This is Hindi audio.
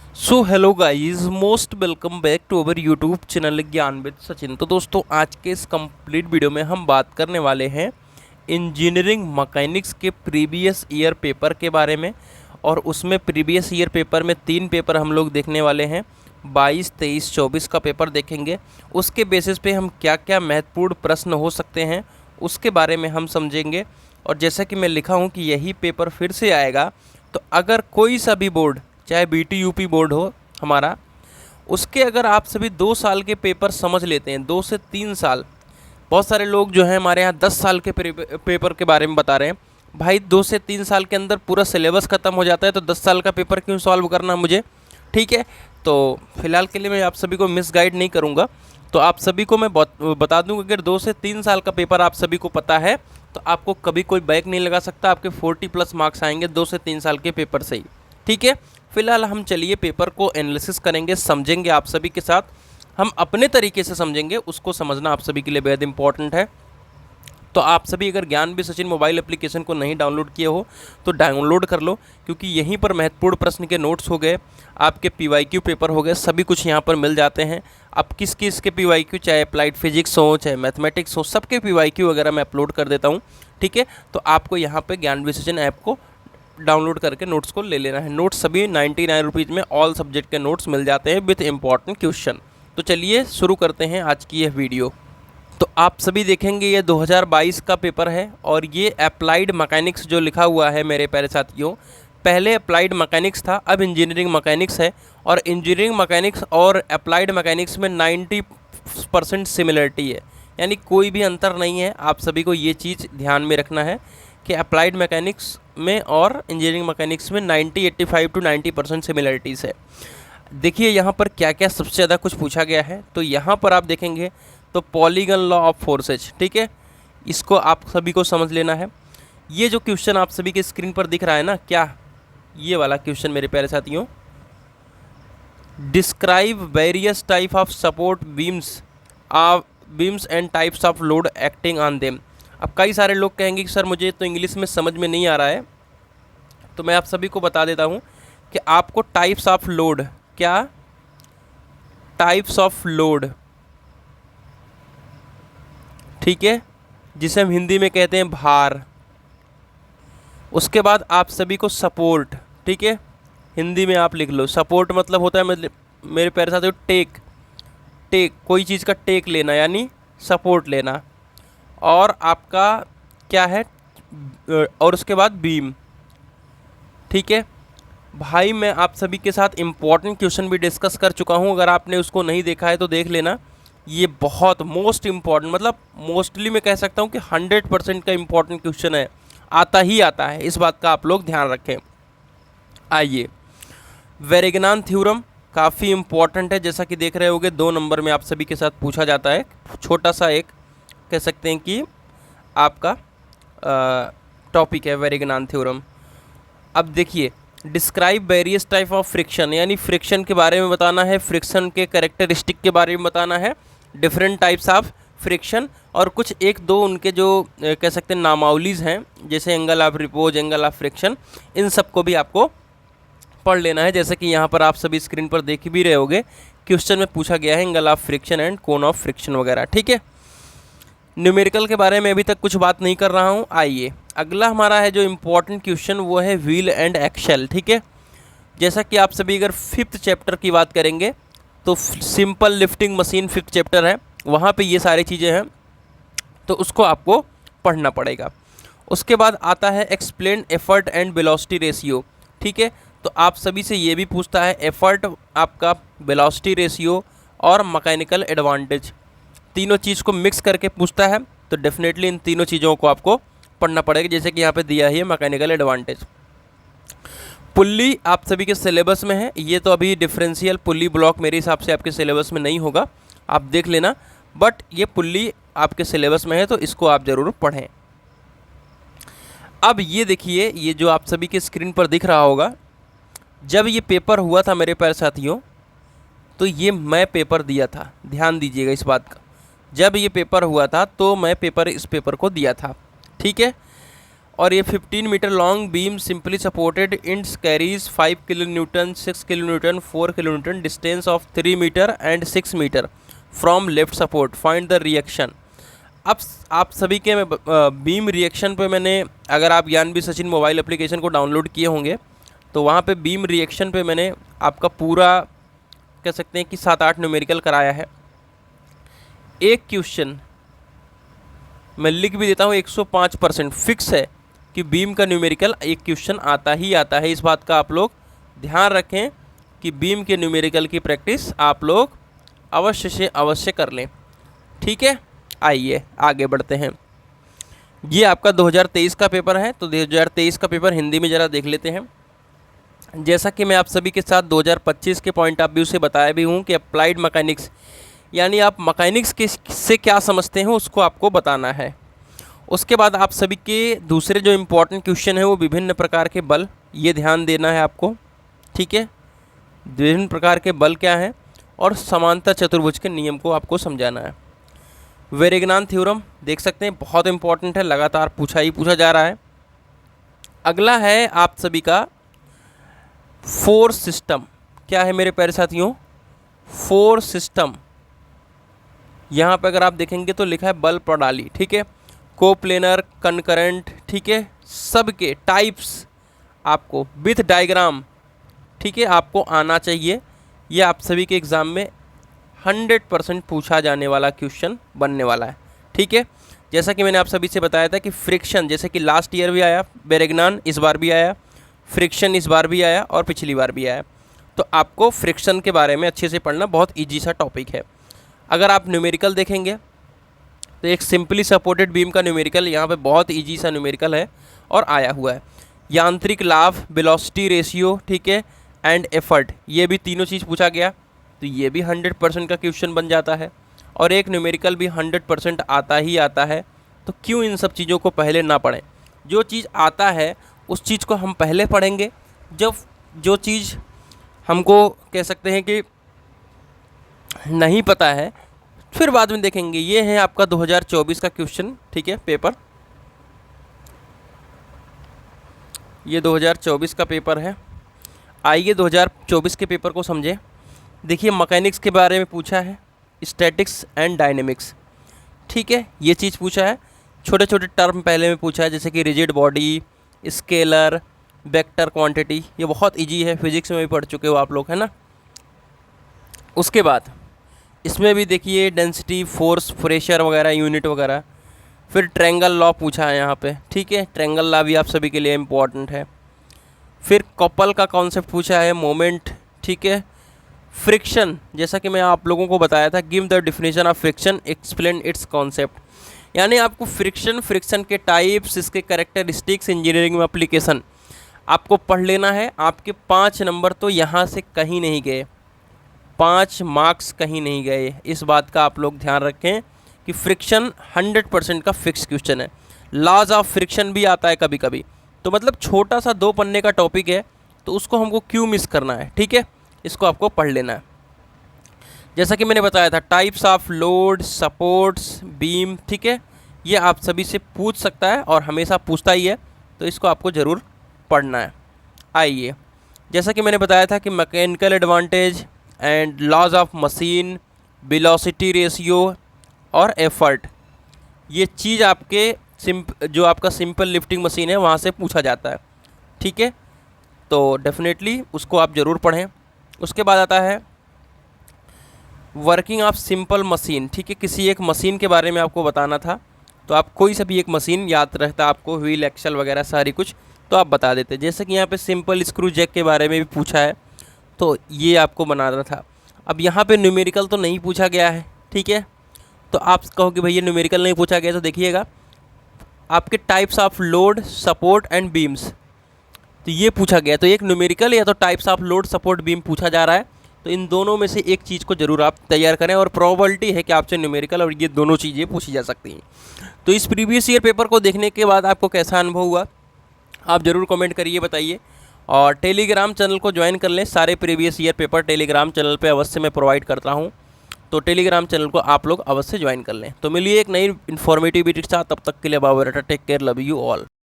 So hello guys, most welcome back to our YouTube channel Gyan with Sachin. तो दोस्तों, आज के इस कंप्लीट वीडियो में हम बात करने वाले हैं इंजीनियरिंग मैकेनिक्स के प्रीवियस ईयर पेपर के बारे में। और उसमें प्रीवियस ईयर पेपर में 3 पेपर हम लोग देखने वाले हैं। 22, 23, 24 का पेपर देखेंगे। उसके बेसिस पे हम क्या क्या महत्वपूर्ण प्रश्न हो सकते हैं उसके बारे में हम समझेंगे। और जैसा कि मैं लिखा हूँ कि यही पेपर फिर से आएगा, तो अगर कोई सा भी बोर्ड, चाहे बीटी यूपी बोर्ड हो हमारा, उसके अगर आप सभी 2 साल के पेपर समझ लेते हैं, 2 से 3 साल। बहुत सारे लोग जो हैं हमारे यहाँ 10 साल के पेपर के बारे में बता रहे हैं। भाई 2 से 3 साल के अंदर पूरा सिलेबस ख़त्म हो जाता है, तो 10 साल का पेपर क्यों सॉल्व करना मुझे। ठीक है, तो फिलहाल के लिए मैं आप सभी को मिस गाइड नहीं करूँगा। तो आप सभी को मैं बता दूँ, अगर 2 से 3 साल का पेपर आप सभी को पता है तो आपको कभी कोई बैक नहीं लगा सकता। आपके 40+ मार्क्स आएंगे 2 से 3 साल के पेपर से ही। ठीक है, फिलहाल हम चलिए पेपर को एनालिसिस करेंगे, समझेंगे आप सभी के साथ। हम अपने तरीके से समझेंगे, उसको समझना आप सभी के लिए बेहद इंपॉर्टेंट है। तो आप सभी अगर ज्ञान भी सचिन मोबाइल एप्लीकेशन को नहीं डाउनलोड किए हो तो डाउनलोड कर लो, क्योंकि यहीं पर महत्वपूर्ण प्रश्न के नोट्स हो गए, आपके पीवाईक्यू पेपर हो गए, सभी कुछ यहाँ पर मिल जाते हैं। अब किस किस के पीवाईक्यू, चाहे अप्लाइड फिजिक्स हो चाहे मैथमेटिक्स हो, सबके पीवाईक्यू वगैरह मैं अपलोड कर देता हूँ। ठीक है, तो आपको यहाँ पर ज्ञान भी सचिन ऐप को डाउनलोड करके नोट्स को ले लेना है। नोट्स सभी 99 रुपीज़ में ऑल सब्जेक्ट के नोट्स मिल जाते हैं विथ इम्पॉर्टेंट क्वेश्चन। तो चलिए शुरू करते हैं आज की यह वीडियो। तो आप सभी देखेंगे ये 2022 का पेपर है और ये अप्लाइड मैकेनिक्स जो लिखा हुआ है मेरे प्यारे साथियों, पहले अप्लाइड मैकेनिक्स था, अब इंजीनियरिंग मैकेनिक्स है। और इंजीनियरिंग मैकेनिक्स और अप्लाइड मैकेनिक्स में 90% सिमिलरिटी है, यानी कोई भी अंतर नहीं है। आप सभी को ये चीज़ ध्यान में रखना है कि अप्लाइड मैकेनिक्स में और इंजीनियरिंग मैकेनिक्स में 85 to 90% सिमिलरिटीज़ है। देखिए यहाँ पर क्या क्या सबसे ज़्यादा कुछ पूछा गया है। तो यहाँ पर आप देखेंगे तो पॉलीगन लॉ ऑफ फोर्सेज, ठीक है, इसको आप सभी को समझ लेना है। ये जो क्वेश्चन आप सभी के स्क्रीन पर दिख रहा है ना, क्या ये वाला क्वेश्चन मेरे प्यारे साथियों, describe various type of support beams and types of load acting on them. अब कई सारे लोग कहेंगे कि सर मुझे तो इंग्लिश में समझ में नहीं आ रहा है, तो मैं आप सभी को बता देता हूँ कि आपको टाइप्स ऑफ लोड, क्या टाइप्स ऑफ लोड, ठीक है, जिसे हम हिंदी में कहते हैं भार। उसके बाद आप सभी को सपोर्ट, ठीक है, हिंदी में आप लिख लो सपोर्ट मतलब होता है मेरे प्यारे साथियों टेक, कोई चीज़ का टेक लेना यानी सपोर्ट लेना। और आपका क्या है, और उसके बाद बीम। ठीक है भाई, मैं आप सभी के साथ इम्पॉर्टेंट क्वेश्चन भी डिस्कस कर चुका हूँ, अगर आपने उसको नहीं देखा है तो देख लेना। ये बहुत मोस्ट इम्पॉर्टेंट, मतलब मोस्टली मैं कह सकता हूँ कि 100% का इम्पॉर्टेंट क्वेश्चन है, आता ही आता है, इस बात का आप लोग ध्यान रखें। आइए, वेरेगनान थ्योरम काफ़ी इम्पॉर्टेंट है, जैसा कि देख रहे होगे 2 नंबर में आप सभी के साथ पूछा जाता है। छोटा सा एक कह सकते हैं कि आपका टॉपिक है वेरेगनान थ्योरम। अब देखिए, describe various type of friction, यानी फ्रिक्शन के बारे में बताना है, फ्रिक्शन के कैरेक्टरिस्टिक के बारे में बताना है, डिफरेंट टाइप्स ऑफ फ्रिक्शन, और कुछ 1-2 उनके जो कह सकते हैं नामावलीज हैं, जैसे angle of repose, angle of friction, इन सब को भी आपको पढ़ लेना है। जैसे कि यहाँ पर आप सभी स्क्रीन पर देख भी रहे होगे, क्वेश्चन में पूछा गया है angle of friction and cone of friction वगैरह। ठीक है, न्यूमेरिकल के बारे में अभी तक कुछ बात नहीं कर रहा हूँ। आइए, अगला हमारा है जो इम्पोर्टेंट क्वेश्चन, वो है व्हील एंड एक्सेल। ठीक है, जैसा कि आप सभी अगर 5th चैप्टर की बात करेंगे तो simple lifting machine 5th chapter है, वहाँ पे ये सारी चीज़ें हैं, तो उसको आपको पढ़ना पड़ेगा। उसके बाद आता है explain effort and velocity ratio. ठीक है, तो आप सभी से ये भी पूछता है एफर्ट, आपका वेलोसिटी रेशियो और मैकेनिकल एडवांटेज, तीनों चीज़ को मिक्स करके पूछता है। तो डेफिनेटली इन तीनों चीज़ों को आपको पढ़ना पड़ेगा, जैसे कि यहाँ पे दिया है मैकेनिकल एडवांटेज। पुल्ली आप सभी के सिलेबस में है, ये तो अभी डिफरेंशियल पुल्ली ब्लॉक मेरे हिसाब से आपके सिलेबस में नहीं होगा, आप देख लेना, बट ये पुल्ली आपके सिलेबस में है तो इसको आप ज़रूर पढ़ें। अब ये देखिए, ये जो आप सभी के स्क्रीन पर दिख रहा होगा, जब ये पेपर हुआ था मेरे प्यारे साथियों, तो ये मैं पेपर दिया था, ध्यान दीजिएगा इस बात का, जब ये पेपर हुआ था तो मैं इस पेपर को दिया था। ठीक है, और ये 15 metre long beam simply supported it's carries 5 kilo newton, 6 kilo newton, 4 kilo newton, distance of 3 metre and 6 metre from left support, find the reaction. अब आप सभी के बीम रिएक्शन पे मैंने, अगर आप ज्ञान भी सचिन मोबाइल एप्लीकेशन को डाउनलोड किए होंगे तो वहाँ पे बीम रिएक्शन पे मैंने आपका पूरा कह सकते हैं कि 7-8 न्यूमेरिकल कराया है। एक क्वेश्चन मैं लिख भी देता हूँ, 105% फिक्स है कि बीम का न्यूमेरिकल एक क्वेश्चन आता ही आता है। इस बात का आप लोग ध्यान रखें कि बीम के न्यूमेरिकल की प्रैक्टिस आप लोग अवश्य से अवश्य कर लें। ठीक है, आइए आगे बढ़ते हैं। ये आपका 2023 का पेपर है, तो 2023 का पेपर हिंदी में ज़रा देख लेते हैं। जैसा कि मैं आप सभी के साथ 2025 के पॉइंट ऑफ व्यू से बताया भी हूँ कि अप्लाइड मैकेनिक्स यानी आप मैकेनिक्स के से क्या समझते हैं उसको आपको बताना है। उसके बाद आप सभी के दूसरे जो इम्पोर्टेंट क्वेश्चन है वो विभिन्न प्रकार के बल, ये ध्यान देना है आपको। ठीक है, विभिन्न प्रकार के बल क्या हैं और समांतर चतुर्भुज के नियम को आपको समझाना है। वेरेगनान थ्योरम देख सकते हैं, बहुत इंपॉर्टेंट है, लगातार पूछा जा रहा है। अगला है आप सभी का फोर्स सिस्टम। क्या है मेरे प्यारे साथियों? Force system. यहाँ पे अगर आप देखेंगे तो लिखा है बल प्रणाली। ठीक है, कोप्लेनर, कनकरेंट, ठीक है, सबके टाइप्स आपको विथ डायग्राम, ठीक है, आपको आना चाहिए। ये आप सभी के एग्ज़ाम में 100% पूछा जाने वाला क्वेश्चन बनने वाला है। ठीक है, जैसा कि मैंने आप सभी से बताया था कि फ्रिक्शन, जैसे कि लास्ट ईयर भी आया बेरेगनान, इस बार भी आया फ्रिक्शन, इस बार भी आया और पिछली बार भी आया, तो आपको फ्रिक्शन के बारे में अच्छे से पढ़ना, बहुत ईजी सा टॉपिक है। अगर आप न्यूमेरिकल देखेंगे तो एक सिंपली सपोर्टेड बीम का न्यूमेरिकल यहाँ पे बहुत ईजी सा न्यूमेरिकल है और आया हुआ है। यांत्रिक लाभ, वेलोसिटी रेशियो, ठीक है, एंड एफर्ट, ये भी तीनों चीज़ पूछा गया, तो ये भी 100% का क्वेश्चन बन जाता है। और एक न्यूमेरिकल भी 100% आता ही आता है, तो क्यों इन सब चीज़ों को पहले ना पढ़ें। जो चीज़ आता है उस चीज़ को हम पहले पढ़ेंगे, जब जो चीज़ हमको कह सकते हैं कि नहीं पता है फिर बाद में देखेंगे। ये है आपका 2024 का क्वेश्चन। ठीक है, पेपर, ये 2024 का पेपर है। आइए 2024 के पेपर को समझें। देखिए, मैकेनिक्स के बारे में पूछा है, स्टैटिक्स एंड डायनेमिक्स। ठीक है, ये चीज़ पूछा है। छोटे छोटे टर्म पहले में पूछा है, जैसे कि rigid body, scalar, vector quantity, ये बहुत इजी है, फिजिक्स में भी पढ़ चुके हो आप लोग, है ना। उसके बाद इसमें भी देखिए डेंसिटी, फोर्स, प्रेशर वगैरह, यूनिट वगैरह। फिर ट्रायंगल लॉ पूछा है यहाँ पे। ठीक है, ट्रायंगल लॉ भी आप सभी के लिए इम्पोर्टेंट है। फिर कपल का कॉन्सेप्ट पूछा है, मोमेंट, ठीक है। फ्रिक्शन, जैसा कि मैं आप लोगों को बताया था, give the definition of friction, explain it's concept, यानी आपको फ्रिक्शन के टाइप्स, इसके कैरेक्टरिस्टिक्स, इंजीनियरिंग में एप्लीकेशन आपको पढ़ लेना है। आपके 5 नंबर तो यहाँ से कहीं नहीं गए, 5 मार्क्स कहीं नहीं गए। इस बात का आप लोग ध्यान रखें कि फ्रिक्शन 100% का फिक्स क्वेश्चन है। लॉज ऑफ फ्रिक्शन भी आता है कभी कभी, तो मतलब छोटा सा 2 पन्ने का टॉपिक है, तो उसको हमको क्यों मिस करना है। ठीक है, इसको आपको पढ़ लेना है। जैसा कि मैंने बताया था, types of load, supports, beam, ठीक है, ये आप सभी से पूछ सकता है और हमेशा पूछता ही है, तो इसको आपको ज़रूर पढ़ना है। आइए, जैसा कि मैंने बताया था कि mechanical advantage and laws of machine, velocity ratio और एफर्ट, ये चीज़ आपके जो आपका सिंपल लिफ्टिंग मशीन है वहाँ से पूछा जाता है। ठीक है, तो डेफिनेटली उसको आप ज़रूर पढ़ें। उसके बाद आता है वर्किंग ऑफ सिंपल मशीन। ठीक है, किसी एक मशीन के बारे में आपको बताना था, तो आप कोई सा भी एक मशीन याद रहता आपको, व्हील, एक्सल वगैरह सारी कुछ, तो आप बता देते। जैसे कि यहाँ पे सिंपल स्क्रू जैक के बारे में भी पूछा है, तो ये आपको बनाना था। अब यहाँ पे न्यूमेरिकल तो नहीं पूछा गया है, ठीक है, तो आप कहोगे भैया न्यूमेरिकल नहीं पूछा गया, तो देखिएगा आपके types of load, support and beams, तो ये पूछा गया। तो एक न्यूमेरिकल या तो types of load, support, beam पूछा जा रहा है, तो इन दोनों में से एक चीज़ को ज़रूर आप तैयार करें, और प्रोबेबिलिटी है कि आपसे न्यूमेरिकल और ये दोनों चीज़ें पूछी जा सकती हैं। तो इस प्रीवियस ईयर पेपर को देखने के बाद आपको कैसा अनुभव हुआ, आप ज़रूर कमेंट करिए, बताइए। और टेलीग्राम चैनल को ज्वाइन कर लें, सारे previous year paper Telegram channel पे अवश्य मैं प्रोवाइड करता हूँ, तो टेलीग्राम चैनल को आप लोग अवश्य ज्वाइन कर लें। तो मिलिए एक नई इन्फॉर्मेटिव वीडियो के साथ, तब तक के लिए bye, take care, love you all.